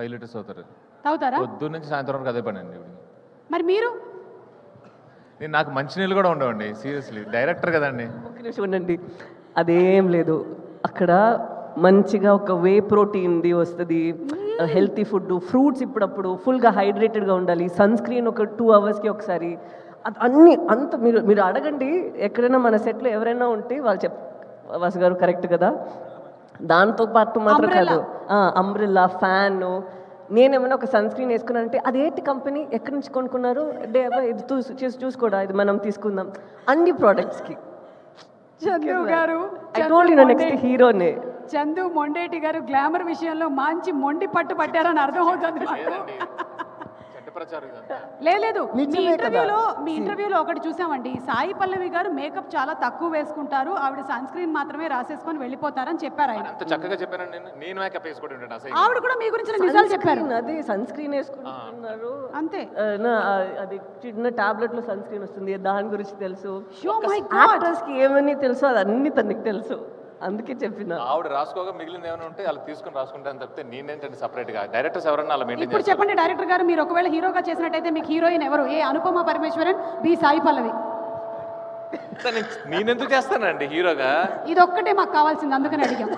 5 litres అవుతారు. తాగుతారా? పొద్దున్న నుంచి సాయంత్రం వరకు అదే పని అండి. మరి మీరు? నాకు మంచినీళ్ళు కూడా ఉండవండి సీరియస్లీ, డైరెక్టర్ కదండి. ఒక నిమిషం ఉండండి, అదేం లేదు అక్కడ. మంచిగా ఒక వే ప్రోటీన్ది వస్తుంది, హెల్తీ ఫుడ్, ఫ్రూట్స్ ఇప్పుడప్పుడు, ఫుల్గా హైడ్రేటెడ్గా ఉండాలి, సన్ స్క్రీన్ ఒక 2 అవర్స్కి ఒకసారి, అన్నీ అంత మీరు మీరు అడగండి. ఎక్కడైనా మన సెట్లో ఎవరైనా ఉంటే వాళ్ళు వాసు గారు కరెక్ట్ కదా. దాంతో పాటు మాత్రం కాదు, అంబ్రెల్లా, ఫ్యాన్. నేనేమైనా ఒక సన్ స్క్రీన్ వేసుకున్నానంటే అదేంటి కంపెనీ, ఎక్కడి నుంచి కొనుక్కున్నారు, ఇది చూసుకోడా, ఇది మనం తీసుకుందాం, అన్ని ప్రోడక్ట్స్కి. చందు గారు, నెక్స్ట్ హీరోనే చందు మొండేటి గారు గ్లామర్ విషయంలో మంచి మొండి పట్టు పట్టారని అర్థమవుతుంది మాకు. లేదు, మీ ఇంటర్వ్యూలో ఒకటి చూసామండి, సాయి పల్లవి గారు మేకప్ చాలా తక్కువ వేసుకుంటారు, ఆవిడ సన్ స్క్రీన్ మాత్రమే రాసేసుకొని వెళ్ళిపోతారని చెప్పారు ఆయన. అంత చక్కగా చెప్పానండి. నేను మేకప్ వేసుకుంటాను అసలు. ఆవిడ కూడా మీ గురించి నిజాలు చెప్పారు. అదే సన్ స్క్రీన్ వేసుకుంటున్నారు అంతే. అది చిన్న టాబ్లెట్ లో సన్ స్క్రీన్ వస్తుంది, దాని గురించి తెలుసు. Oh my God. యాక్టర్స్ కి ఏమని తెలుసు అది అన్ని తనకి తెలుసు, అందుకే చెప్పిన. ఆవిడ రాసుకోగా మిగిలింది ఏమైనా ఉంటే అలా తీసుకుని రాసుకుంటాను తప్పితే నేనేంటంటే సపరేట్ గా డైరెక్టర్స్ ఎవరన్నా అలా మెయింటైన్ ఇప్పుడు చెప్పండి డైరెక్టర్ గారు, మీరు ఒకవేళ హీరోగా చేసినట్టయితే మీకు హీరోయిన్ ఎవరు? ఏ అనుపమ పరమేశ్వరన్, బి సాయి పల్లవి? నేనెందుకు చేస్తానండి హీరోగా? ఇది ఒక్కటే మాకు కావాల్సింది, అందుకని అడిగాం.